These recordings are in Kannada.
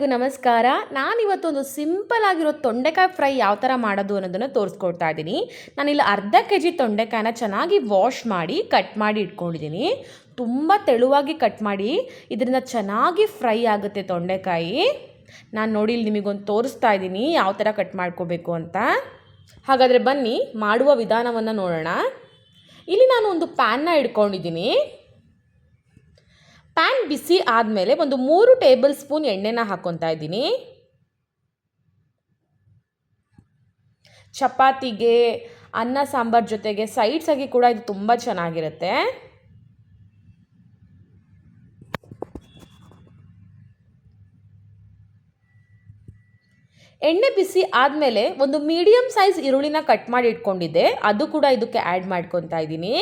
ಎಲ್ಲರಿಗೂ ನಮಸ್ಕಾರ. ನಾನಿವತ್ತೊಂದು ಸಿಂಪಲ್ ಆಗಿರೋ ತೊಂಡೆಕಾಯಿ ಫ್ರೈ ಯಾವ ಥರ ಮಾಡೋದು ಅನ್ನೋದನ್ನು ತೋರಿಸ್ಕೊಡ್ತಾ ಇದ್ದೀನಿ. ನಾನಿಲ್ಲಿ ಅರ್ಧ kg ತೊಂಡೆಕಾಯಿನ ಚೆನ್ನಾಗಿ ವಾಶ್ ಮಾಡಿ ಕಟ್ ಮಾಡಿ ಇಟ್ಕೊಂಡಿದ್ದೀನಿ. ತುಂಬ ತೆಳುವಾಗಿ ಕಟ್ ಮಾಡಿ, ಇದರಿಂದ ಚೆನ್ನಾಗಿ ಫ್ರೈ ಆಗುತ್ತೆ ತೊಂಡೆಕಾಯಿ. ನಾನು ನೋಡಿ ಇಲ್ಲಿ ನಿಮಗೊಂದು ತೋರಿಸ್ತಾ ಇದ್ದೀನಿ ಯಾವ ಥರ ಕಟ್ ಮಾಡ್ಕೋಬೇಕು ಅಂತ. ಹಾಗಾದರೆ ಬನ್ನಿ ಮಾಡುವ ವಿಧಾನವನ್ನು ನೋಡೋಣ. ಇಲ್ಲಿ ನಾನು ಒಂದು ಪ್ಯಾನ್ನ ಇಟ್ಕೊಂಡಿದ್ದೀನಿ. ಪ್ಯಾನ್ ಬಿಸಿ ಆದಮೇಲೆ ಒಂದು 3 ಟೇಬಲ್ ಸ್ಪೂನ್ ಎಣ್ಣೆನ ಹಾಕ್ಕೊತಾ ಇದ್ದೀನಿ. ಚಪಾತಿಗೆ, ಅನ್ನ ಸಾಂಬಾರ್ ಜೊತೆಗೆ ಸೈಡ್ಸ್ ಆಗಿ ಕೂಡ ಇದು ತುಂಬ ಚೆನ್ನಾಗಿರುತ್ತೆ. ಎಣ್ಣೆ ಬಿಸಿ ಆದಮೇಲೆ ಒಂದು ಮೀಡಿಯಮ್ ಸೈಜ್ ಈರುಳ್ಳಿನ ಕಟ್ ಮಾಡಿ ಇಟ್ಕೊಂಡಿದ್ದೆ, ಅದು ಕೂಡ ಇದಕ್ಕೆ ಆ್ಯಡ್ ಮಾಡ್ಕೊತಾ ಇದ್ದೀನಿ.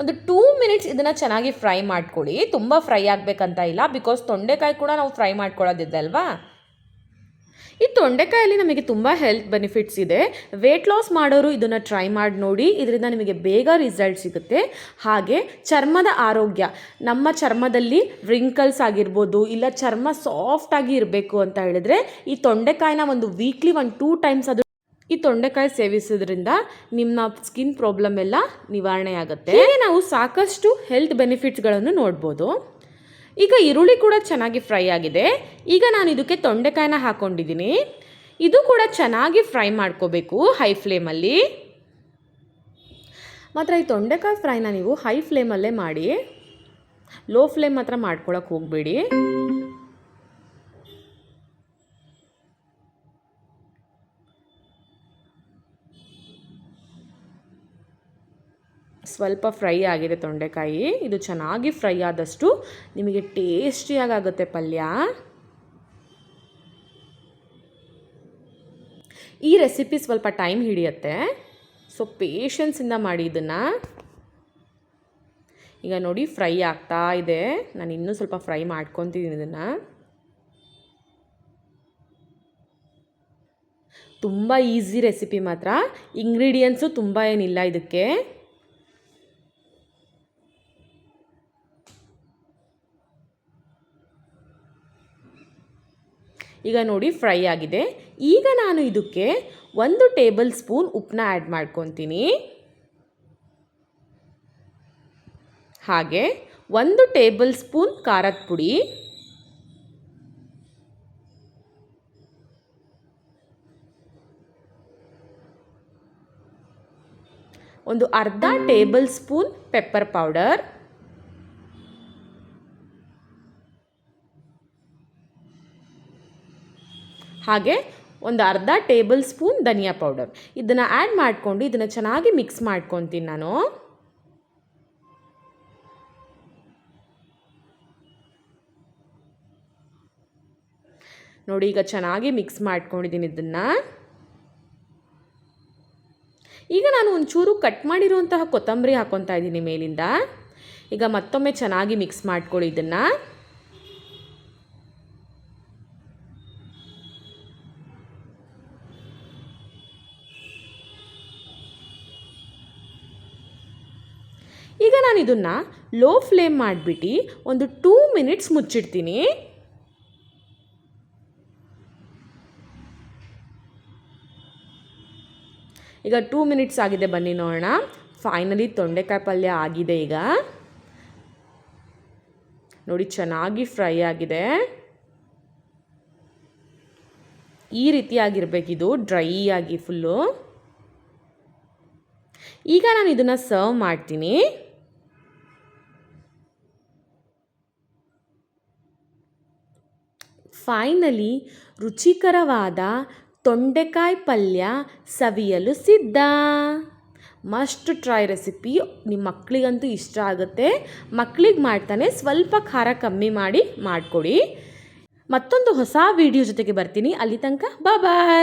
ಒಂದು 2 ಮಿನಿಟ್ಸ್ ಇದನ್ನು ಚೆನ್ನಾಗಿ ಫ್ರೈ ಮಾಡ್ಕೊಳ್ಳಿ. ತುಂಬ ಫ್ರೈ ಆಗಬೇಕಂತ ಇಲ್ಲ, ಬಿಕಾಸ್ ತೊಂಡೆಕಾಯಿ ಕೂಡ ನಾವು ಫ್ರೈ ಮಾಡ್ಕೊಳ್ಳೋದಿದೆ ಅಲ್ವಾ. ಈ ತೊಂಡೆಕಾಯಲ್ಲಿ ನಮಗೆ ತುಂಬ ಹೆಲ್ತ್ ಬೆನಿಫಿಟ್ಸ್ ಇದೆ. ವೆಯ್ಟ್ ಲಾಸ್ ಮಾಡೋರು ಇದನ್ನು ಟ್ರೈ ಮಾಡಿ ನೋಡಿ, ಇದರಿಂದ ನಿಮಗೆ ಬೇಗ ರಿಸಲ್ಟ್ ಸಿಗುತ್ತೆ. ಹಾಗೆ ಚರ್ಮದ ಆರೋಗ್ಯ, ನಮ್ಮ ಚರ್ಮದಲ್ಲಿ ರಿಂಕಲ್ಸ್ ಆಗಿರ್ಬೋದು, ಇಲ್ಲ ಚರ್ಮ ಸಾಫ್ಟಾಗಿ ಇರಬೇಕು ಅಂತ ಹೇಳಿದ್ರೆ ಈ ತೊಂಡೆಕಾಯಿನ ಒಂದು ವೀಕ್ಲಿ 1-2 ಟೈಮ್ಸ್ ಅದು ಈ ತೊಂಡೆಕಾಯಿ ಸೇವಿಸೋದ್ರಿಂದ ನಿಮ್ಮ ಸ್ಕಿನ್ ಪ್ರಾಬ್ಲಮ್ ಎಲ್ಲ ನಿವಾರಣೆ ಆಗುತ್ತೆ. ಹೀಗೆ ನಾವು ಸಾಕಷ್ಟು ಹೆಲ್ತ್ ಬೆನಿಫಿಟ್ಸ್ಗಳನ್ನು ನೋಡ್ಬೋದು. ಈಗ ಈರುಳ್ಳಿ ಕೂಡ ಚೆನ್ನಾಗಿ ಫ್ರೈ ಆಗಿದೆ. ಈಗ ನಾನು ಇದಕ್ಕೆ ತೊಂಡೆಕಾಯಿನ ಹಾಕ್ಕೊಂಡಿದ್ದೀನಿ. ಇದು ಕೂಡ ಚೆನ್ನಾಗಿ ಫ್ರೈ ಮಾಡ್ಕೋಬೇಕು ಹೈ ಫ್ಲೇಮಲ್ಲಿ. ಮಾತ್ರ ಈ ತೊಂಡೆಕಾಯಿ ಫ್ರೈನ ನೀವು ಹೈ ಫ್ಲೇಮಲ್ಲೇ ಮಾಡಿ, ಲೋ ಫ್ಲೇಮ್ ಮಾತ್ರ ಮಾಡ್ಕೊಳಕ್ಕೆ ಹೋಗಬೇಡಿ. ಸ್ವಲ್ಪ ಫ್ರೈ ಆಗಿದೆ ತೊಂಡೆಕಾಯಿ. ಇದು ಚೆನ್ನಾಗಿ ಫ್ರೈ ಆದಷ್ಟು ನಿಮಗೆ ಟೇಸ್ಟಿಯಾಗುತ್ತೆ ಪಲ್ಯ. ಈ ರೆಸಿಪಿ ಸ್ವಲ್ಪ ಟೈಮ್ ಹಿಡಿಯುತ್ತೆ, ಸೊ ಪೇಷನ್ಸಿಂದ ಮಾಡಿ ಇದನ್ನು. ಈಗ ನೋಡಿ ಫ್ರೈ ಆಗ್ತಾ ಇದೆ. ನಾನು ಇನ್ನೂ ಸ್ವಲ್ಪ ಫ್ರೈ ಮಾಡ್ಕೊತಿದ್ದೀನಿ ಇದನ್ನು. ತುಂಬ ಈಸಿ ರೆಸಿಪಿ ಮಾತ್ರ, ಇಂಗ್ರೀಡಿಯೆಂಟ್ಸು ತುಂಬ ಏನಿಲ್ಲ ಇದಕ್ಕೆ. ಈಗ ನೋಡಿ ಫ್ರೈ ಆಗಿದೆ. ಈಗ ನಾನು ಇದಕ್ಕೆ 1 ಟೇಬಲ್ ಸ್ಪೂನ್ ಉಪ್ಪನ್ನ ಆ್ಯಡ್ ಮಾಡ್ಕೊತೀನಿ. ಹಾಗೆ 1 ಟೇಬಲ್ ಸ್ಪೂನ್ ಖಾರದ ಪುಡಿ, ಒಂದು ಅರ್ಧ ಟೇಬಲ್ ಸ್ಪೂನ್ ಪೆಪ್ಪರ್ ಪೌಡರ್, ಹಾಗೆ ಒಂದು ಅರ್ಧ ಟೇಬಲ್ ಸ್ಪೂನ್ ಧನಿಯಾ ಪೌಡರ್. ಇದನ್ನು ಆ್ಯಡ್ ಮಾಡಿಕೊಂಡು ಇದನ್ನು ಚೆನ್ನಾಗಿ ಮಿಕ್ಸ್ ಮಾಡ್ಕೊತೀನಿ ನಾನು. ನೋಡಿ ಈಗ ಚೆನ್ನಾಗಿ ಮಿಕ್ಸ್ ಮಾಡ್ಕೊಂಡಿದ್ದೀನಿ ಇದನ್ನು. ಈಗ ನಾನು ಒಂಚೂರು ಕಟ್ ಮಾಡಿರುವಂತಹ ಕೊತ್ತಂಬರಿ ಹಾಕ್ಕೊತಾ ಇದ್ದೀನಿ ಮೇಲಿಂದ. ಈಗ ಮತ್ತೊಮ್ಮೆ ಚೆನ್ನಾಗಿ ಮಿಕ್ಸ್ ಮಾಡ್ಕೊಳ್ಳಿ ಇದನ್ನು. ಈಗ ನಾನು ಇದನ್ನು ಲೋ ಫ್ಲೇಮ್ ಮಾಡಿಬಿಟ್ಟು ಒಂದು 2 ಮಿನಿಟ್ಸ್ ಮುಚ್ಚಿಡ್ತೀನಿ. ಈಗ 2 ಮಿನಿಟ್ಸ್ ಆಗಿದೆ, ಬನ್ನಿ ನೋಡೋಣ. ಫೈನಲಿ ತೊಂಡೆಕಾಯಿ ಪಲ್ಯ ಆಗಿದೆ. ಈಗ ನೋಡಿ ಚೆನ್ನಾಗಿ ಫ್ರೈ ಆಗಿದೆ. ಈ ರೀತಿಯಾಗಿರಬೇಕಿದು, ಡ್ರೈ ಆಗಿ ಫುಲ್ಲು. ಈಗ ನಾನು ಇದನ್ನು ಸರ್ವ್ ಮಾಡ್ತೀನಿ. ಫೈನಲಿ ರುಚಿಕರವಾದ ತೊಂಡೆಕಾಯಿ ಪಲ್ಯ ಸವಿಯಲು ಸಿದ್ಧ. Must try recipe. ನಿಮ್ಮ ಮಕ್ಕಳಿಗಂತೂ ಇಷ್ಟ ಆಗುತ್ತೆ. ಮಕ್ಕಳಿಗೆ ಮಾಡ್ತಾನೆ ಸ್ವಲ್ಪ ಖಾರ ಕಮ್ಮಿ ಮಾಡಿ ಮಾಡಿಕೊಡಿ. ಮತ್ತೊಂದು ಹೊಸ ವಿಡಿಯೋ ಜೊತೆಗೆ ಬರ್ತೀನಿ. ಅಲ್ಲಿ ತನಕ ಬಾಯ್.